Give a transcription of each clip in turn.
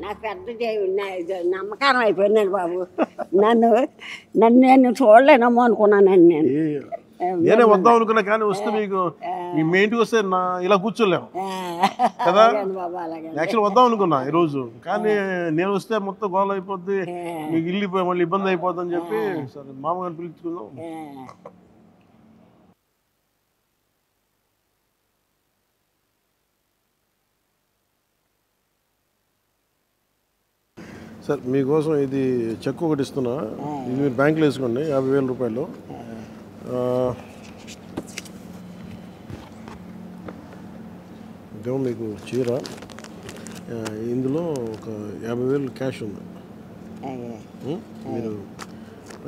నాకు పెద్ద నమ్మకారం అయిపోయిందండి బాబు. నన్ను నన్ను నేను చూడలేనమ్మో అనుకున్నానండి నేను. నేనే వద్దాం అనుకున్నా కానీ వస్తే మీకు మీ ఇంటికి వస్తే ఇలా కూర్చోలేము కదా. యాక్చువల్ వద్దాం అనుకున్నా ఈరోజు, కానీ నేను వస్తే మొత్తం గోల అయిపోద్ది, మీకు ఇల్లు మళ్ళీ ఇబ్బంది అయిపోద్ది అని చెప్పి సరే మామగారిని పిలుచుకుందాం. సార్ మీకోసం ఇది చెక్ ఒకటి ఇస్తున్నా, ఇది మీరు బ్యాంకులో వేసుకోండి 50,000 రూపాయలు. ఇదేమో మీకు చీర, ఇందులో ఒక 50,000 క్యాష్ ఉంది. మీరు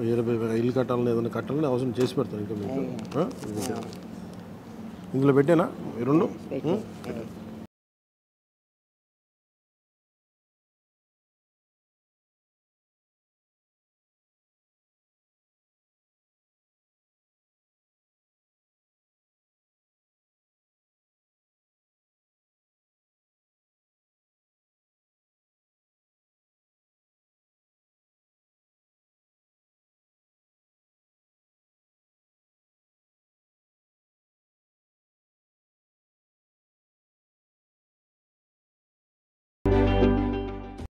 20,000 ఇల్లు కట్టాలని ఏదైనా కట్టాలని అవసరం చేసి పెడతాను ఇంకా మీకు. ఇందులో పెట్టానా ఈ రెండు?